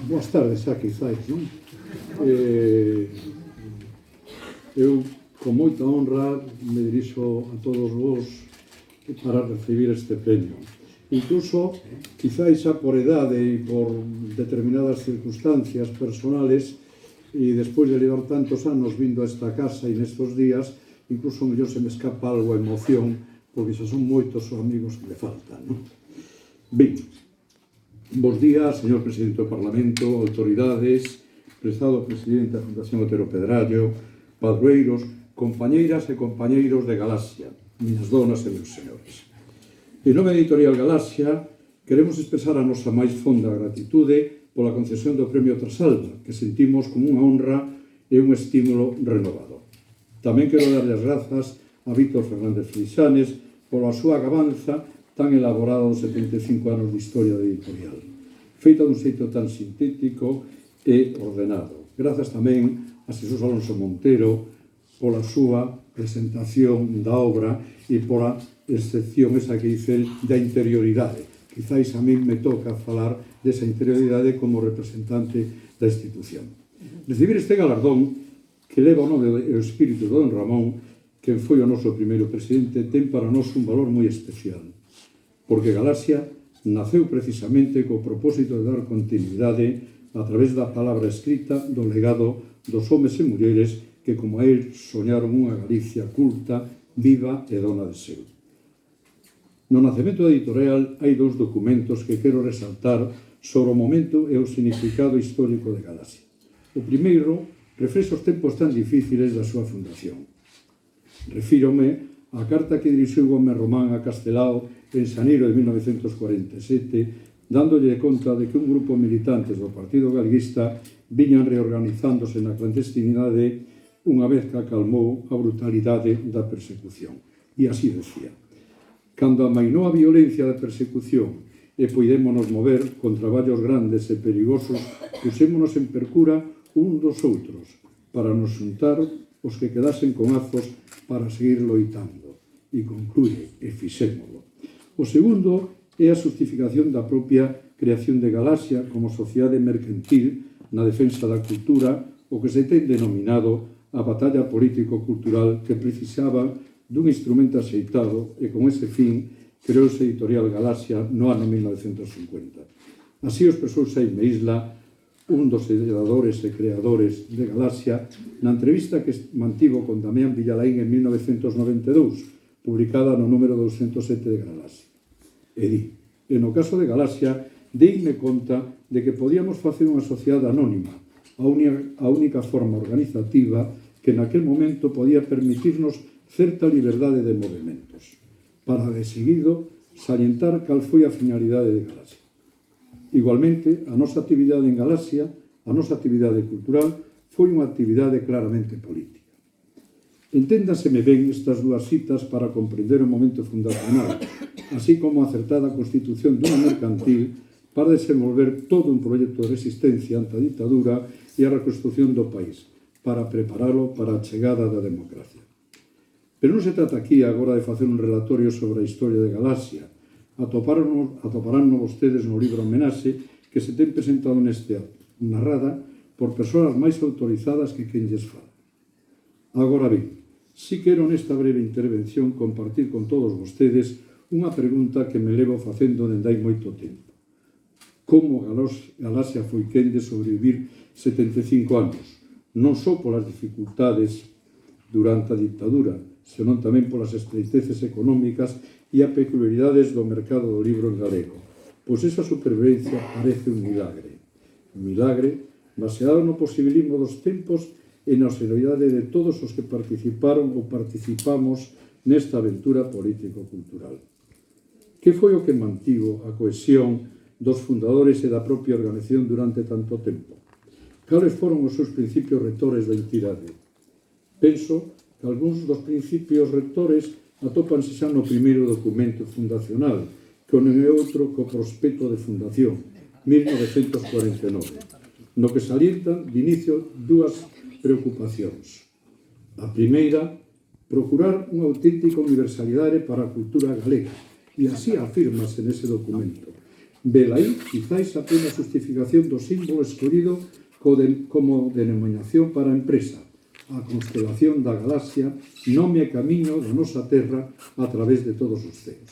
Boas tardes, xa quizáis, non? Eu, con moita honra, me dirixo a todos vos para recibir este premio. Incluso, quizáis xa por edade e por determinadas circunstancias personales, e despois de levar tantos anos vindo a esta casa e nestos días, incluso mellor se me escapa algo a emoción, porque xa son moitos os amigos que me faltan, non? Ben, bos días, señor Presidente do Parlamento, autoridades, prezado Presidente da Fundación Otero Pedrallo, padroeiros, compañeiras e compañeiros de Galaxia, miñas donas e meus señores. En nome da Editorial Galaxia, queremos expresar a nosa máis fonda gratitude pola concesión do Premio Trasalba, que sentimos como unha honra e un estímulo renovado. Tamén quero darlle as grazas a Víctor Fernández Freixanes pola súa gabanza tan elaborada dos 75 anos de historia da editorial, feita dun xeito tan sintético e ordenado. Grazas tamén a Xesús Alonso Montero pola súa presentación da obra e pola excepción esa que dice da interioridade. Quizáis a min me toca falar desa interioridade como representante da institución. Recibir este galardón que leva o nome e o espírito de Don Ramón, que foi o noso primeiro presidente, ten para nós un valor moi especial, porque Galaxia naceu precisamente co propósito de dar continuidade a través da palabra escrita do legado dos homes e mulleres que, como a él, soñaron unha Galicia culta, viva e dona de seu. No nacemento da editorial hai dous documentos que quero resaltar sobre o momento e o significado histórico de Galaxia. O primeiro reflexa os tempos tan difíciles da súa fundación. Refírome á carta que dirixiu Gómez Román a Castelao en xaneiro de 1947, dándolle conta de que un grupo de militantes do Partido Galeguista viñan reorganizándose na clandestinidade unha vez que acalmou a brutalidade da persecución. E así decía: cando amainou a violencia da persecución e poidémonos mover con traballos grandes e perigosos, puxémonos en percura un dos outros para nos xuntar os que quedasen con azos para seguir loitando. E conclúe, e fixémolo. O segundo é a justificación da propia creación de Galaxia como sociedade mercantil na defensa da cultura, o que se ten denominado a batalla político-cultural que precisaba dun instrumento axeitado e con ese fin creouse Editorial Galaxia no ano 1950. Así o expresou Xaime Isla, un dos ideadores e creadores de Galaxia, na entrevista que mantivo con Damián Villalaín en 1992, publicada no número 207 de Galaxia. E di, e no caso de Galaxia, deime conta de que podíamos facer unha sociedade anónima, a única forma organizativa que naquel momento podía permitirnos certa liberdade de movimentos, para de seguido salientar cal foi a finalidade de Galaxia. Igualmente, a nosa actividade en Galaxia, a nosa actividade cultural, foi unha actividade claramente política. Enténdaseme ben estas dúas citas para comprender o momento fundacional, así como a acertada constitución dunha mercantil para desenvolver todo un proxecto de resistencia ante a ditadura e a reconstrucción do país, para preparalo para a chegada da democracia. Pero non se trata aquí agora de facer un relatorio sobre a historia de Galaxia. Atoparánno vostedes no libro Homenaxe que se ten presentado neste acto, narrada por persoas máis autorizadas que quen lles fala. Agora ben, si quero nesta breve intervención compartir con todos vostedes unha pregunta que me levo facendo dende hai moito tempo. Como Galaxia foi quen de sobrevivir 75 anos, non só polas dificultades durante a dictadura, senón tamén polas estreiteces económicas e a peculiaridades do mercado do libro en galego, pois esa supervivencia parece un milagre. Un milagre baseado no posibilismo dos tempos e na seriedade de todos os que participaron ou participamos nesta aventura político-cultural. Que foi o que mantivo a cohesión dos fundadores e da propia organización durante tanto tempo? Cales foron os seus principios rectores da entidade? Penso que algúns dos principios rectores atópanse xa no primeiro documento fundacional, que non é outro que o prospecto de fundación, 1949, no que salientan de inicio dúas preocupacións. A primeira, procurar unha auténtica universalidade para a cultura galega, e así afírmase nese documento, Velaí, quizáis a plena justificación do símbolo escollido como denominación para a empresa, a constelación da galaxia, nome e camiño da nosa terra a través de todos os ceos.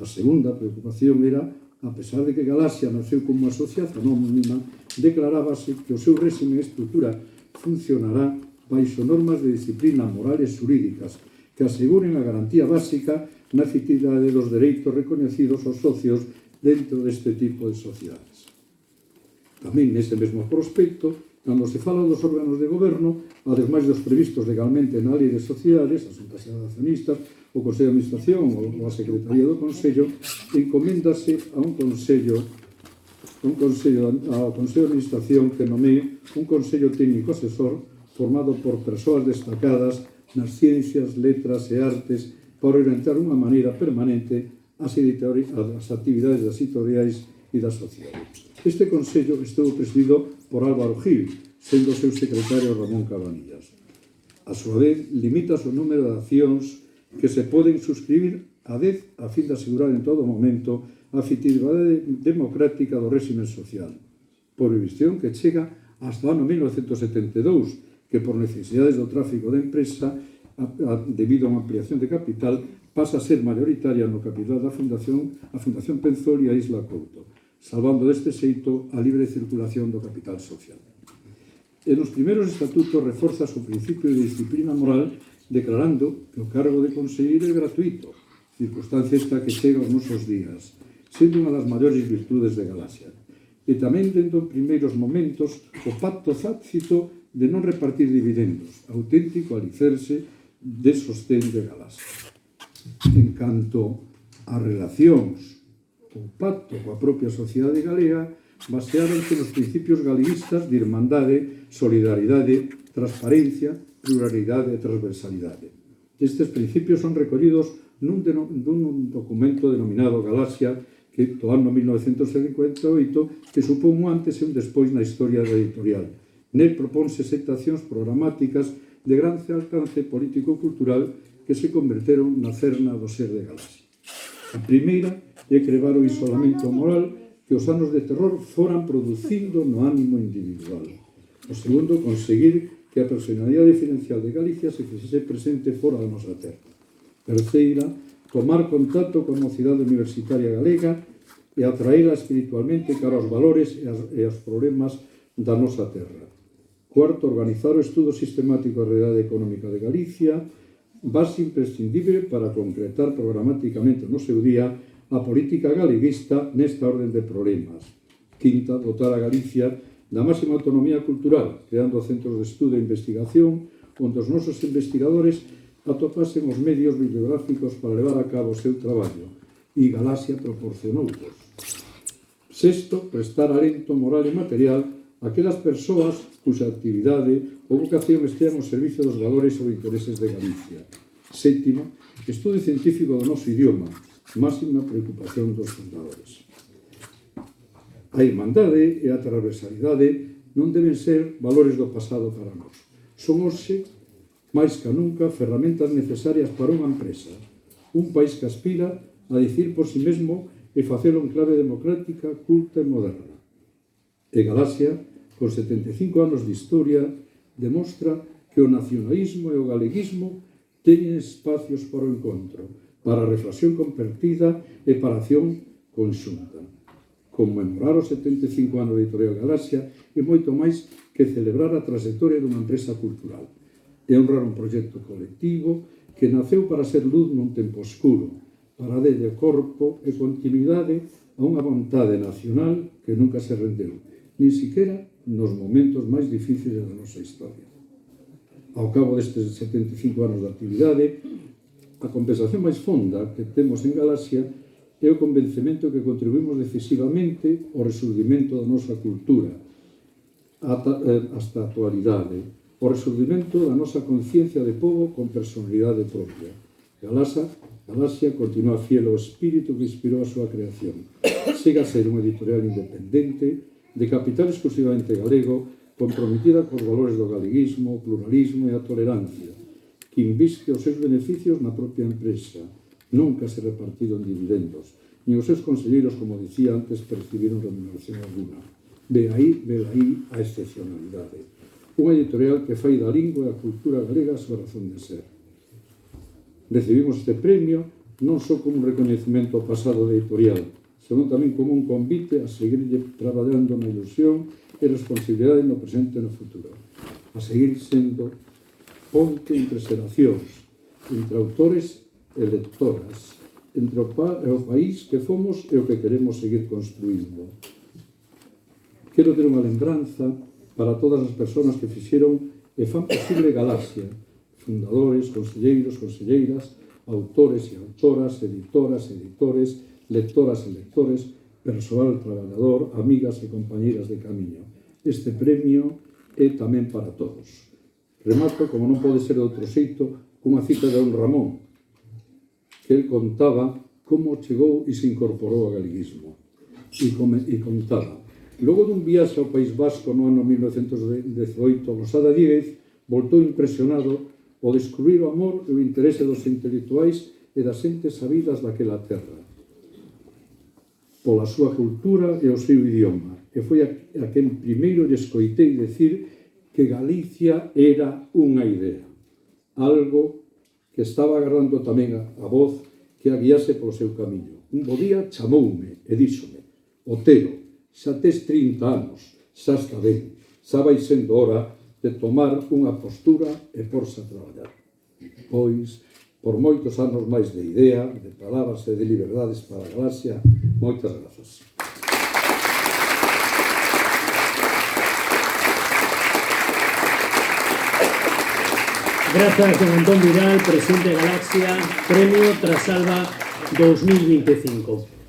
A segunda preocupación era, a pesar de que Galaxia naceu como asociación anónima, declarábase que o seu réxime e estrutura funcionará baixo normas de disciplina morales xurídicas que aseguren a garantía básica na efectividade dos dereitos recoñecidos aos socios dentro deste tipo de sociedades. Tamén neste mesmo prospecto, cando se fala dos órganos de goberno, ademais dos previstos legalmente na Lei de Sociedades, as juntas de accionistas, o Consello de Administración ou a Secretaría do Consello, encoméndase ao Consello de Administración que nomee un Consello Técnico Asesor formado por persoas destacadas nas ciencias, letras e artes para orientar unha maneira permanente as actividades das editoriais e das sociedades. Este Consello estuvo presidido por Álvaro Gil, sendo o seu secretario Ramón Cabanillas. A súa vez, limita o número de accións que se poden suscribir a 10 a fin de asegurar en todo momento a efectividade democrática do réxime social. Por visión que chega hasta o ano 1972, que por necesidades do tráfico da empresa, debido a unha ampliación de capital, pasa a ser mayoritaria no capital da Fundación, a Fundación Penzol e a Isla Couto, salvando deste xeito a libre circulación do capital social. E nos primeiros estatutos reforza o principio de disciplina moral declarando que o cargo de conselleiro é gratuito, circunstancia esta que chega aos nosos días, sendo unha das maiores virtudes de Galaxia. E tamén dentro en primeiros momentos o pacto tácito de non repartir dividendos, auténtico alicerce de sostén de Galaxia. En canto ás relacións, o pacto coa propia sociedade galega baseáronse nos principios galeguistas de irmandade, solidaridade, transparencia, pluralidade e transversalidade. Estes principios son recollidos dun documento denominado Galaxia que do ano 1958 que supón un antes e un despois na historia da editorial. Nel propónse 7 accións programáticas de gran alcance político-cultural que se converteron na cerna do ser de Galaxia. A primeira é crear o isolamento moral que os anos de terror foran producindo no ánimo individual. O segundo, conseguir que a personalidade diferencial de Galicia se fixese presente fora da nosa terra. Terceira, tomar contacto coa mocidade universitaria galega e atraela espiritualmente cara aos valores e aos problemas da nosa terra. Cuarto, organizar o estudo sistemático da realidade económica de Galicia, base imprescindible para concretar programáticamente no seu día a política galeguista nesta orden de problemas. Quinta, dotar a Galicia da máxima autonomía cultural, creando centros de estudo e investigación onde os nosos investigadores atopasen os medios bibliográficos para levar a cabo o seu traballo, e Galaxia proporcionou-os. Sexto, prestar alento moral e material a aquelas persoas cuxa actividade ou vocación estean ao servicio dos valores ou intereses de Galicia. Sétimo, estudo científico do noso idioma, máxima preocupación dos fundadores. A irmandade e a transversalidade non deben ser valores do pasado para nós. Son hoxe, máis que nunca, ferramentas necesarias para unha empresa, un país que aspira a dicir por si mesmo e facelo en clave democrática, culta e moderna. E Galaxia, con 75 anos de historia, demostra que o nacionalismo e o galeguismo teñen espacios para o encontro, para a reflexión compartida e para a acción conxunta. Conmemorar os 75 anos de Editorial Galaxia é moito máis que celebrar a trayectoria dunha empresa cultural. É honrar un proxecto colectivo que naceu para ser luz nun tempo oscuro, para darlle corpo e continuidade a unha vontade nacional que nunca se rendeu, nin siquiera nos momentos máis difíciles da nosa historia. Ao cabo destes 75 anos de actividade, a compensación máis fonda que temos en Galaxia é o convencemento que contribuímos decisivamente ao resurdimento da nosa cultura hasta a actualidade, o resurdimento da nosa conciencia de pobo con personalidade propia. Galaxia continúa fiel ao espírito que inspirou a súa creación. Chega a ser unha editorial independente, de capital exclusivamente galego, comprometida cos valores do galeguismo, o pluralismo e a tolerancia, que inviste os seus beneficios na propia empresa, nunca se repartido en dividendos, nin os seus conselleiros, como dicía antes, percibiron remuneración alguna. Ve aí a excepcionalidade. Unha editorial que fai da lingua e a cultura galega a súa razón de ser. Recibimos este premio non só como un reconhecimento ao pasado da editorial, senón tamén como un convite a seguir traballando na ilusión e responsabilidade no presente e no futuro, a seguir sendo ponte entre xeracións, entre autores e lectoras, entre o país que fomos e o que queremos seguir construindo. Quero ter unha lembranza para todas as persoas que fixeron e fan posible Galaxia, fundadores, conselleiros, conselleiras, autores e autoras, editoras, editores, lectoras e lectores, persoal traballador, amigas e compañeiras de camiño. Este premio é tamén para todos. Remato, como non pode ser de outro xeito, cunha cita de don Ramón, que el contaba como chegou e se incorporou ao galeguismo. E contaba, logo dun viaxe ao País Vasco no ano 1918, Losada Díez voltou impresionado ao descubrir o amor e o interese dos intelectuais e das xentes sabidas daquela terra, pola súa cultura e o seu idioma. E foi a quen primeiro lle escoitei decir que Galicia era unha idea, algo que estaba agardando tamén a voz que a guiase polo seu camiño. Un bo día chamoume e díxome: Otero, xa tes 30 anos, xa está ben, xa vai sendo hora de tomar unha postura e porse a traballar. Pois, por moitos anos máis de idea, de palabras e de liberdades para a Galaxia, moitas grazas. Grazas, don Antón Vidal, presidente de Galaxia, Premio Trasalba 2025.